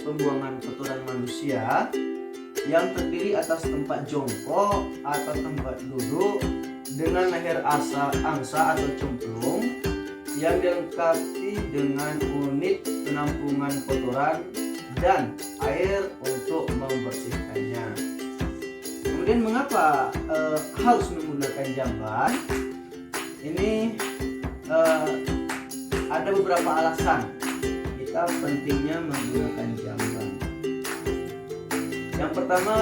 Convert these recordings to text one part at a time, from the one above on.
pembuangan kotoran manusia yang terdiri atas tempat jongkok atau tempat duduk dengan leher angsa atau cemplung yang dilengkapi dengan unit penampungan kotoran dan air untuk membersihkannya. Kemudian mengapa harus menggunakan jamban? Ini ada beberapa alasan kita pentingnya menggunakan jamban. Yang pertama,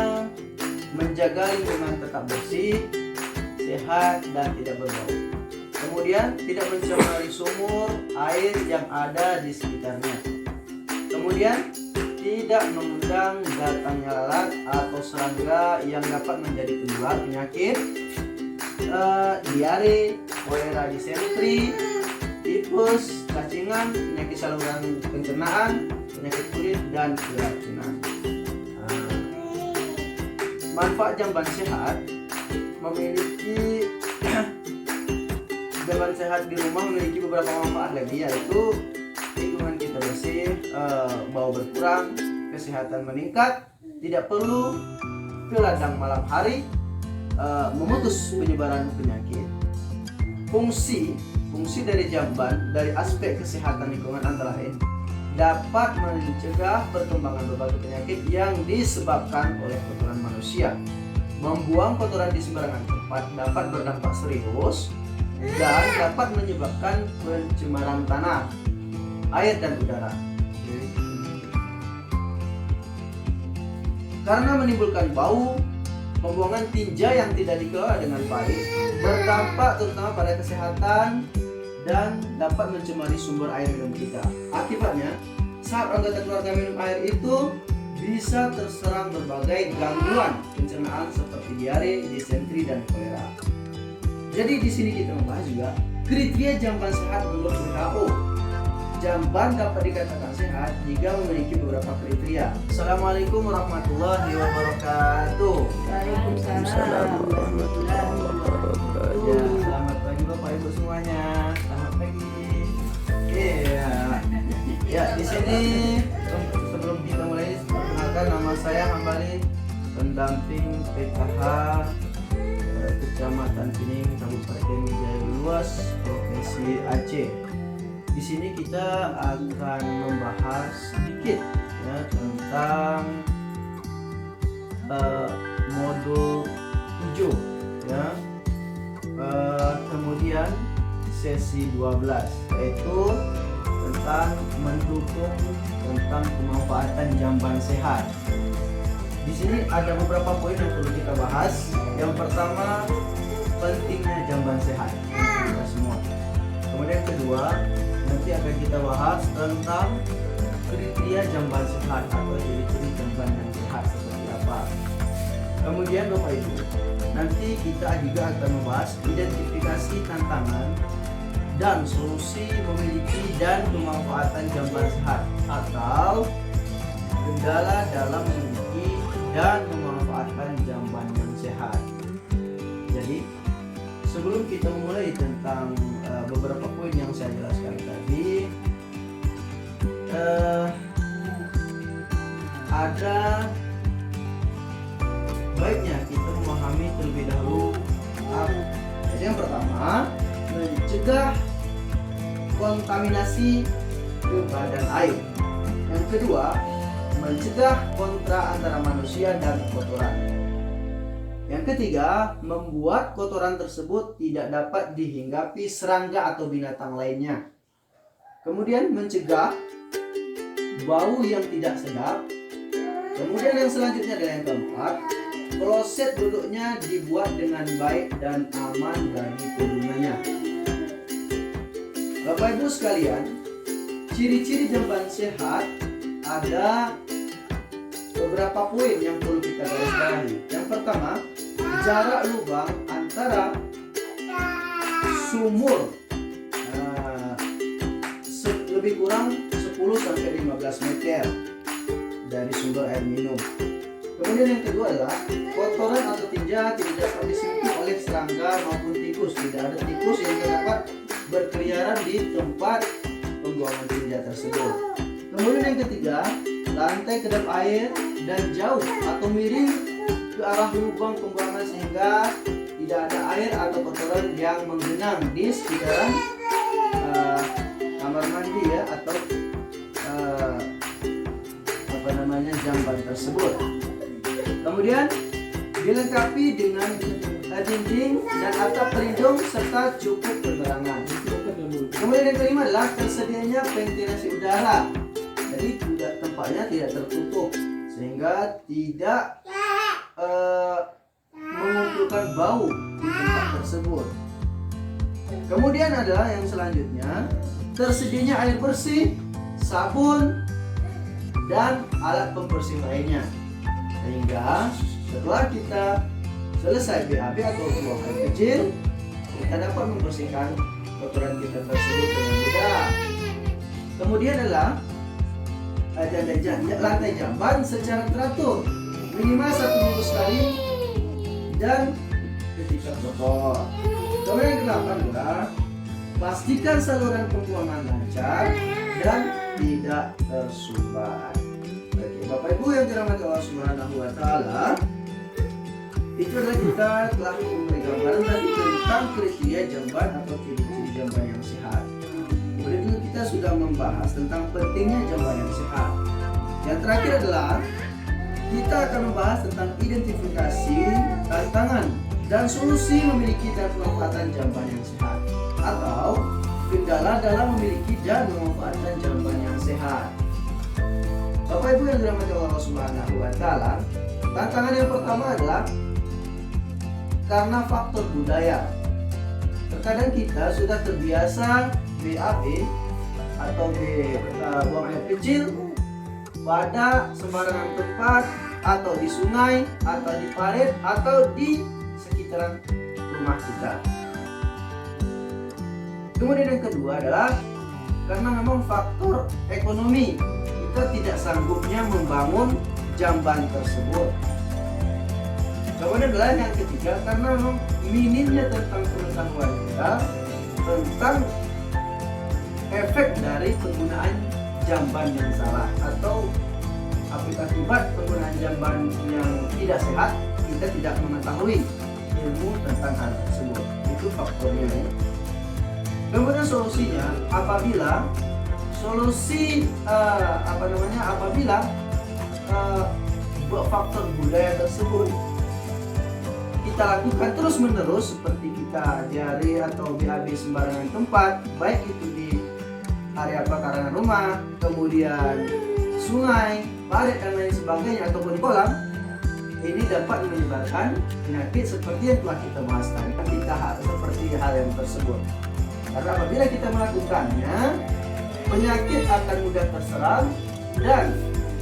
menjaga lingkungan tetap bersih, sehat, dan tidak berbau. Kemudian, tidak mencemari sumur air yang ada di sekitarnya. Kemudian, tidak mengundang datangnya lalat atau serangga yang dapat menjadi penularan penyakit diare, kolera disentri, tipes, cacingan, penyakit saluran pencernaan, penyakit kulit, dan keracunan. Manfaat jamban sehat memiliki jamban sehat di rumah memiliki beberapa manfaat lagi, yaitu lingkungan kita bersih, bau berkurang, kesehatan meningkat, tidak perlu ke ladang malam hari, memutus penyebaran penyakit. Fungsi dari jamban dari aspek kesehatan lingkungan antara lain dapat mencegah perkembangan berbagai penyakit yang disebabkan oleh kotoran manusia. Membuang kotoran di sembarangan tempat dapat berdampak serius dan dapat menyebabkan pencemaran tanah, air, dan udara. Karena menimbulkan bau, pembuangan tinja yang tidak dikelola dengan baik berdampak terutama pada kesehatan dan dapat mencemari sumber air minum kita. Akibatnya, saat anggota keluarga minum air itu bisa terserang berbagai gangguan pencernaan seperti diare, disentri, dan kolera. Jadi di sini kita membahas juga kriteria jamban sehat menurut WHO. Jamban dapat dikatakan sehat jika memiliki beberapa kriteria. Assalamualaikum warahmatullahi wabarakatuh. Waalaikumsalam warahmatullahi wabarakatuh. Ya, selamat pagi Bapak Ibu semuanya. Selamat pagi. Iya. Ya, di sini sebelum kita mulai, perkenalkan nama saya Hambali, pendamping PKH Kecamatan Pining, Kabupaten Jaya Luas, Provinsi Aceh. Di sini kita akan membahas sedikit ya tentang modul 7 ya. Kemudian sesi 12 yaitu tentang mendukung tentang pemanfaatan jamban sehat. Di sini ada beberapa poin yang perlu kita bahas. Yang pertama, pentingnya jamban sehat untuk kita semua. Kemudian kedua, nanti akan kita bahas tentang kriteria jamban sehat atau ciri-ciri jamban yang sehat seperti apa. Kemudian Bapak Ibu, nanti kita juga akan membahas identifikasi tantangan dan solusi memiliki dan pemanfaatan jamban sehat atau kendala dalam memiliki dan memanfaatkan jamban yang sehat. Jadi sebelum kita mulai tentang beberapa poin yang saya jelaskan tadi, ada baiknya kita memahami terlebih dahulu. Jadi yang pertama, mencegah kontaminasi ke badan air. Yang kedua, mencegah kontra antara manusia dan kotoran. Yang ketiga, membuat kotoran tersebut tidak dapat dihinggapi serangga atau binatang lainnya. Kemudian mencegah bau yang tidak sedap. Kemudian yang selanjutnya adalah yang keempat, kloset duduknya dibuat dengan baik dan aman bagi penggunanya. Bapak Ibu sekalian, ciri-ciri jamban sehat ada beberapa poin yang perlu kita garis bawahi. Yang pertama, jarak lubang antara sumur lebih kurang 10-15 meter dari sumber air minum. Kemudian yang kedua adalah kotoran atau tinja tidak dapat disentuh oleh serangga maupun tikus. Tidak ada tikus yang dapat berkeliaran di tempat pembuangan tinja tersebut. Kemudian yang ketiga, lantai kedap air dan jauh atau miring ke arah lubang pembuangan sehingga tidak ada air atau kotoran yang menggenang di sekitaran kamar mandi ya, atau jamban tersebut. Kemudian dilengkapi dengan dinding dan atap pelindung serta cukup penerangan. Kemudian yang kelima adalah tersedianya ventilasi udara. Jadi tempatnya tidak tertutup sehingga tidak mengumpulkan bau di tempat tersebut. Kemudian adalah yang selanjutnya, tersedianya air bersih, sabun, dan alat pembersih lainnya, sehingga setelah kita selesai BAB atau buang air kecil, kita dapat membersihkan kotoran kita tersebut dengan mudah. Kemudian adalah lantai jamban secara teratur, minimal 1 minggu sekali dan ketika kotor. Kemudian yang kedelapan adalah pastikan saluran pembuangan lancar dan tidak tersumbat. Oke, Bapak Ibu yang dirahmati Allah Subhanahu wa taala, itu adalah kita telah memberi gambaran tadi tentang kriteria jamban atau ciri-ciri jamban yang sehat. Kemudian dulu kita sudah membahas tentang pentingnya jamban yang sehat. Yang terakhir adalah kita akan membahas tentang identifikasi, tantangan, dan solusi memiliki dan pemanfaatan jamban yang sehat, atau kendala dalam memiliki dan memanfaatkan jamban yang sehat. Bapak Ibu yang dirahmati Allah Subhanahu wa taala, tantangan yang pertama adalah karena faktor budaya. Terkadang kita sudah terbiasa BAB atau buang air kecil pada sembarangan tempat, atau di sungai, atau di parit, atau di sekitaran rumah kita. Kemudian yang kedua adalah karena memang faktor ekonomi, kita tidak sanggupnya membangun jamban tersebut. Kemudian adalah yang ketiga karena memang minimnya tentang pengetahuan kita tentang efek dari penggunaan jamban yang salah, atau akibat penggunaan jamban yang tidak sehat, kita tidak mengetahui ilmu tentang hal tersebut. Itu faktornya ya. Kemudian solusinya, apabila faktor budaya tersebut kita lakukan terus menerus, seperti kita diare atau BAB sembarangan tempat, baik itu di area pekarangan rumah, kemudian sungai, parit dan lain sebagainya, ataupun di kolam, ini dapat menyebabkan penyakit seperti yang telah kita bahas tadi, seperti hal yang tersebut. Karena apabila kita melakukannya, penyakit akan mudah terserang dan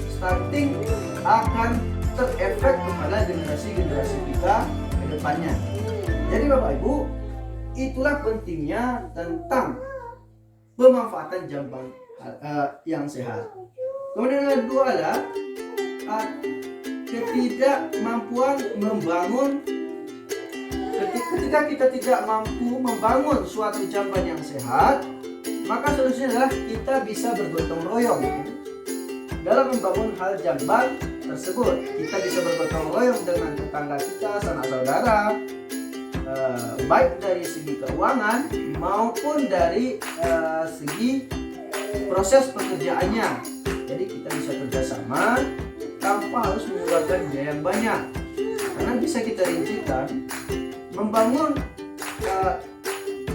stunting akan terefek kepada generasi-generasi kita ke depannya. Jadi Bapak Ibu, itulah pentingnya tentang pemanfaatan jamban yang sehat. Kemudian yang kedua adalah ketidakmampuan membangun. Ketika kita tidak mampu membangun suatu jamban yang sehat, maka solusinya adalah kita bisa bergotong royong dalam membangun hal jamban tersebut. Kita bisa bergotong royong dengan tetangga kita, sanak saudara, baik dari segi keuangan maupun dari segi proses pekerjaannya. Jadi kita bisa kerjasama tanpa harus mengeluarkan biaya yang banyak. Karena bisa kita rincikan, membangun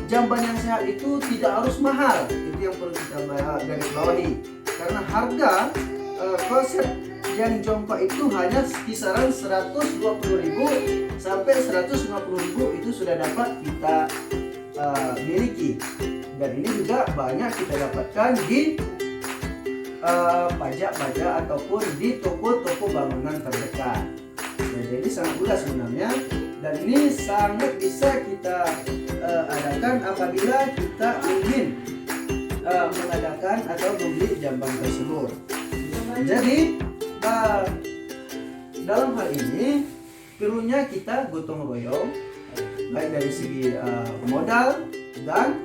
jamban yang sehat itu tidak harus mahal. Itu yang perlu kita garis bawahi. Karena harga konsep yang jongkok itu hanya kisaran 120.000 sampai 150.000 itu sudah dapat kita miliki. Dan ini juga banyak kita dapatkan di pajak-pajak ataupun di toko-toko bangunan terdekat. Nah, jadi sangat mudah sebenarnya, dan ini sangat bisa kita adakan apabila kita ingin mengadakan atau membeli jamban tersebut. Jadi dalam hal ini perlunya kita gotong royong, baik dari segi modal dan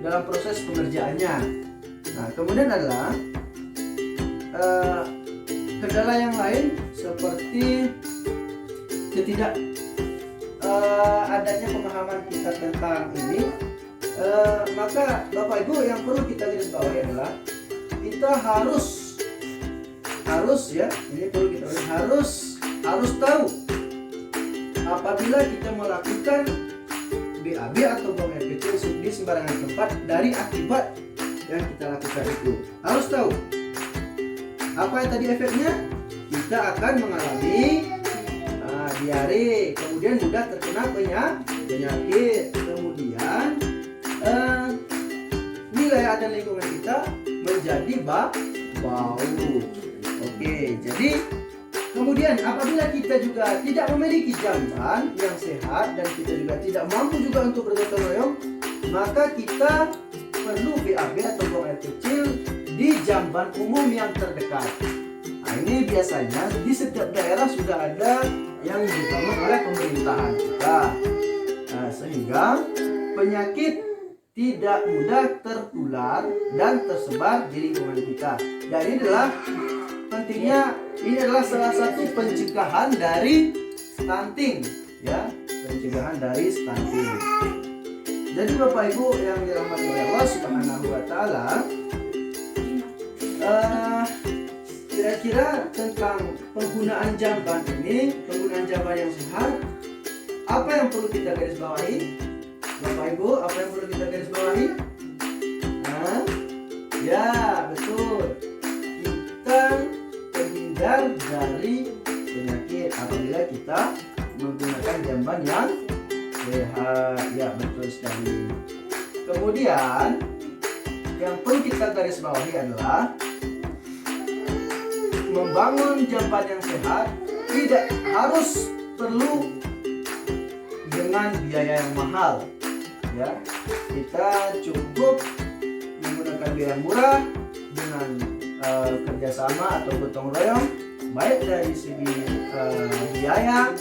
dalam proses pengerjaannya. Nah, kemudian adalah kendala yang lain seperti adanya pemahaman kita tentang ini, maka Bapak Ibu yang perlu kita garis bawahi adalah kita harus ya, ini perlu kita harus tahu apabila kita melakukan BAB atau buang air kecil di sembarangan tempat dari akibat yang kita lakukan itu. Harus tahu apa yang tadi efeknya. Kita akan mengalami diare, kemudian mudah terkena penyakit, kemudian wilayah dan lingkungan kita menjadi bau. Oke, jadi kemudian apabila kita juga tidak memiliki jamban yang sehat dan kita juga tidak mampu juga untuk bergotong royong, maka kita perlu BAB atau buang air kecil di jamban umum yang terdekat. Nah, ini biasanya di setiap daerah sudah ada yang dibangun oleh pemerintahan kita, sehingga penyakit tidak mudah tertular dan tersebar di lingkungan kita. Dan ini adalah pentingnya, ini adalah salah satu pencegahan dari stunting, ya, pencegahan dari stunting. Jadi Bapak Ibu yang dirahmati oleh Allah Subhanahu wa taala, kira-kira tentang penggunaan jamban ini, penggunaan jamban yang sehat, apa yang perlu kita garis bawahi? Bapak Ibu, apa yang perlu kita garis bawahi? Ya, betul. Kita terhindar dari penyakit apabila kita menggunakan jamban yang sehat. Ya, betul sekali. Kemudian yang perlu kita garis bawahi adalah membangun jamban yang sehat tidak harus perlu dengan biaya yang mahal, ya. Kita cukup menggunakan biaya murah dengan kerjasama atau gotong royong, baik dari segi biaya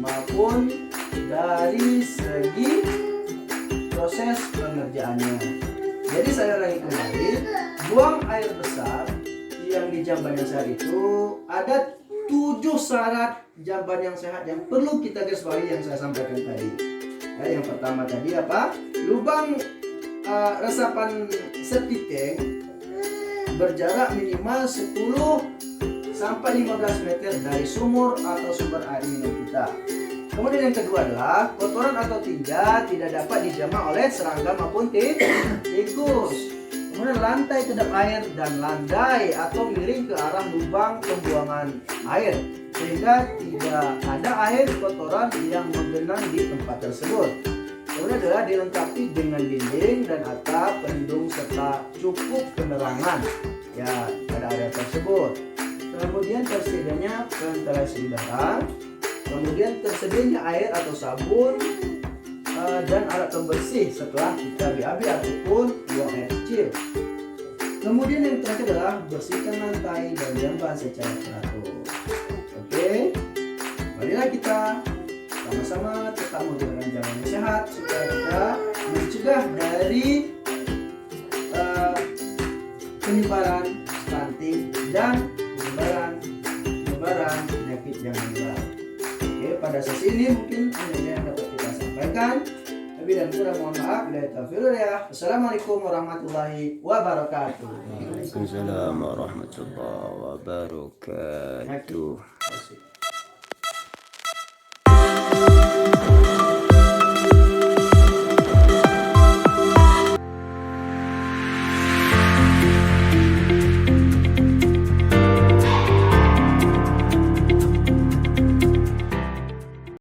maupun dari segi proses pengerjaannya. Jadi saya ulangi kembali, buang air besar yang di jamban yang sehat itu ada 7 syarat jamban yang sehat yang perlu kita garis bawahi yang saya sampaikan tadi. Ya, yang pertama tadi apa? Lubang resapan septic tank berjarak minimal 10 sampai 15 meter dari sumur atau sumber air minum kita. Kemudian yang kedua adalah kotoran atau tinja tidak dapat dijamah oleh serangga maupun tikus. Kemudian lantai kedap air dan landai atau miring ke arah lubang pembuangan air sehingga tidak ada air kotoran yang menggenang di tempat tersebut. Kemudian adalah dilengkapi dengan dinding dan atap pelindung serta cukup penerangan ya pada area tersebut. Kemudian tersedianya ventilasi udara, kemudian tersedianya air atau sabun dan alat pembersih setelah kita BAB ataupun buang air kecil. Kemudian yang terakhir adalah bersihkan lantai dan jamban secara teratur. Oke, marilah kita sama-sama tetap menggunakan jamban yang sehat supaya kita mencegah dari penyebaran stunting dan penyebaran penyakit yang menular. Oke, pada sesi ini mungkin hanya yang dapat kita sampaikan. Lebih dan kurang mohon maaf. Bila taufiq ya. Assalamualaikum warahmatullahi wabarakatuh. Waalaikumsalam warahmatullahi wabarakatuh.